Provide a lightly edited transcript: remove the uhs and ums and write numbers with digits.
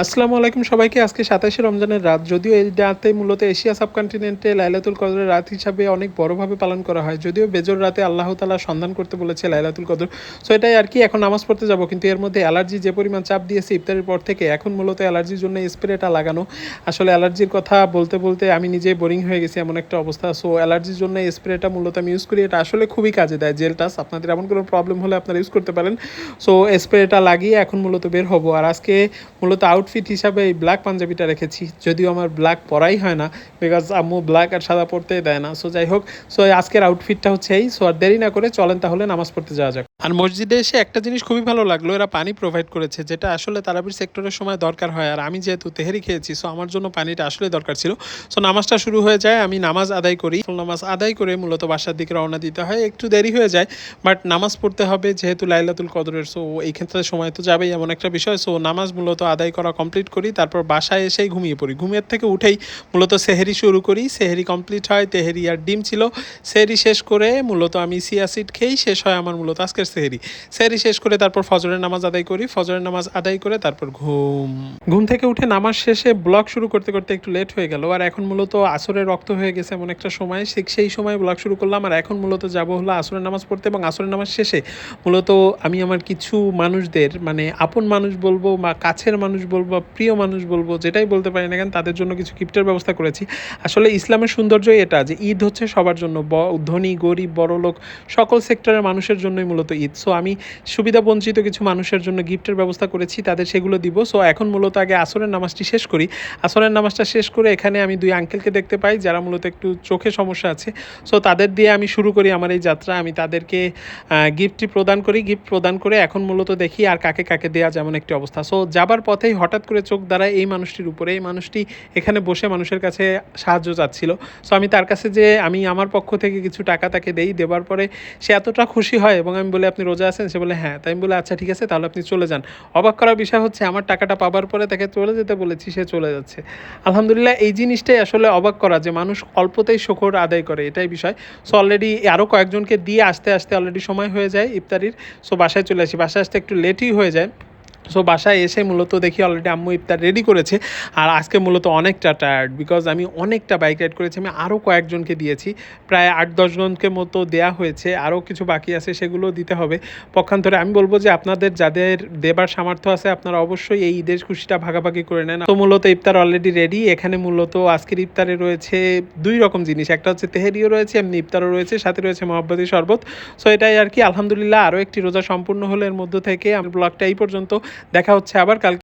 আসসালামু আলাইকুম সবাইকে। আজকে ২৭শে রমজানের রাত। যদিও এই রাতে মূলত এশিয়া সাবকন্টিনেন্টে লাইলাতুল কদরের রাত হিসাবে অনেক বড়ভাবে পালন করা হয়। যদিও বেজোর রাতে আল্লাহ তাআলা সন্ধান করতে বলেছে লাইলাতুল কদর। সো এটাই আরকি। এখন নামাজ পড়তে যাব। কিন্তু এর মধ্যে অ্যালার্জি যে পরিমাণ চাপ দিয়েছে ইফতারের পর থেকে, এখন মূলত অ্যালার্জির জন্য স্প্রেটা লাগানো। আসলে অ্যালার্জির কথা বলতে, বলতে আমি নিজেই বোরিং হয়ে গেছি, এমন একটা অবস্থা। সো অ্যালার্জির জন্য এই স্প্রেটা মূলত আমি ইউজ করি। এটা আসলে খুবই কাজে দেয়। জেলটাস আপনাদের এমন কোনো প্রবলেম হলে আপনারা ইউজ করতে পারেন। সো স্প্রেটা লাগিয়ে এখন মূলত বের হব। আর আজকে মূলত আউটফিট হিসাবে এই ব্ল্যাক পাঞ্জাবিটা রেখেছি। যদিও আমার ব্ল্যাক পরাই হয় না, বিকজ আম্মু ব্ল্যাক আর সাদা পরতেই দেয় না। সো যাই হোক, সো আজকের আউটফিটটা হচ্ছে এই। সো আর দেরি না করে চলেন তাহলে নামাজ পড়তে যাওয়া যাক। আর মসজিদে এসে একটা জিনিস খুবই ভালো লাগলো, এরা পানি প্রোভাইড করেছে, যেটা আসলে তারাবির সেক্টরের সময় দরকার হয়। আর আমি যেহেতু তেহেরি খেয়েছি, সো আমার জন্য পানিটা আসলে দরকার ছিল। সো নামাজটা শুরু হয়ে যায়, আমি নামাজ আদায় করি। নামাজ আদায় করে মূলত বাসার দিকে রওনা দিতে হয়। একটু দেরি হয়ে যায়, বাট নামাজ পড়তে হবে যেহেতু লাইলাতুল কদরের। সো এই ক্ষেত্রে সময় তো যাবেই, এমন একটা বিষয়। সো নামাজ মূলত আদায় করা কমপ্লিট করি, তারপর বাসায় এসেই ঘুমিয়ে পড়ি। ঘুমের থেকে উঠেই মূলত সেহেরি শুরু করি। সেহেরি কমপ্লিট হয়, তেহেরি আর ডিম ছিল। সেহেরি শেষ করে মূলত আমি সিয়াসিড খেয়েই শেষ হয় আমার মূলত আজকের সেহেরি। সেহেরি শেষ করে তারপর ফজরের নামাজ আদায় করি। ফজরের নামাজ আদায় করে তারপর ঘুম থেকে উঠে নামাজ শেষে ব্লগ শুরু করতে করতে একটু লেট হয়ে গেল। আর এখন মূলত আসরের রক্ত হয়ে গেছে এমন একটা সময়, সেই সময় ব্লগ শুরু করলাম। আর এখন মূলত যাব হলো আসরের নামাজ পড়তে, এবং আসরের নামাজ শেষে মূলত আমি আমার কিছু মানুষদের, মানে আপন মানুষ বলবো বা কাছের মানুষ বলবো বা প্রিয় মানুষ বলবো, যেটাই বলতে পারি না কেন, তাদের জন্য কিছু গিফটের ব্যবস্থা করেছি। আসলে ইসলামের সৌন্দর্যই এটা যে ঈদ হচ্ছে সবার জন্য, ধনী গরিব বড়লোক সকল সেক্টরের মানুষের জন্যই মূলত ঈদ। সো আমি সুবিধা বঞ্চিত কিছু মানুষের জন্য গিফটের ব্যবস্থা করেছি, তাদের সেগুলো দিব। সো এখন মূলত আগে আসরের নামাজটি শেষ করি। আসরের নামাজটা শেষ করে এখানে আমি দুই আঙ্কেলকে দেখতে পাই, যারা মূলত একটু চোখে সমস্যা আছে। সো তাদের দিয়ে আমি শুরু করি আমার এই যাত্রা। আমি তাদেরকে গিফটটি প্রদান করি। গিফট প্রদান করে এখন মূলত দেখি আর কাকে কাকে দেওয়া, যেমন একটি অবস্থা। সো যাবার পথেই হঠাৎ করে চোখ দাঁড়ায় এই মানুষটির উপরে। এই মানুষটি এখানে বসে মানুষের কাছে সাহায্য চাচ্ছিল। সো আমি তার কাছে যে আমি আমার পক্ষ থেকে কিছু টাকা তাকে দেবার পরে সে এতটা খুশি হয়, এবং আমি বলি আপনি রোজা আছেন? সে বলে হ্যাঁ। তাই আমি বলি আচ্ছা ঠিক আছে, তাহলে আপনি চলে যান। অবাক করার বিষয় হচ্ছে আমার টাকাটা পাবার পরে তাকে চলে যেতে বলেছি, সে চলে যাচ্ছে। আলহামদুলিল্লাহ, এই জিনিসটাই আসলে অবাক করা, যে মানুষ অল্পতেই শুকর আদায় করে, এটাই বিষয়। সো অলরেডি আরও কয়েকজনকে দিয়ে আসতে আসতে অলরেডি সময় হয়ে যায় ইফতারির। সো বাসায় চলে আসি। বাসায় আসতে একটু লেটই হয়ে যায়। সো বাসায় এসে মূলত দেখি অলরেডি আম্মু ইফতার রেডি করেছে। আর আজকে মূলত অনেকটা টায়ার্ড, বিকজ আমি অনেকটা বাইক রাইড করেছি। আমি আরও কয়েকজনকে দিয়েছি, প্রায় ৮-১০ জনকে মতো দেয়া হয়েছে। আরও কিছু বাকি আছে, সেগুলো দিতে হবে। পক্ষান্তরে আমি বলবো যে আপনাদের যাদের দেবার সামর্থ্য আছে, আপনারা অবশ্যই এই ঈদের খুশিটা ভাগাভাগি করে নেন। তো মূলত ইফতার অলরেডি রেডি। এখানে মূলত আজকের ইফতারে রয়েছে দুই রকম জিনিস, একটা হচ্ছে তেহেরিও রয়েছে, এমনি ইফতারও রয়েছে, সাথে রয়েছে মহব্বতী শরবত। সো এটাই আর কি। আলহামদুলিল্লাহ, আরও একটি রোজা সম্পূর্ণ হলো এর মধ্য থেকে। আমার ব্লগটা এই পর্যন্ত। দেখা হচ্ছে আবার কালকে।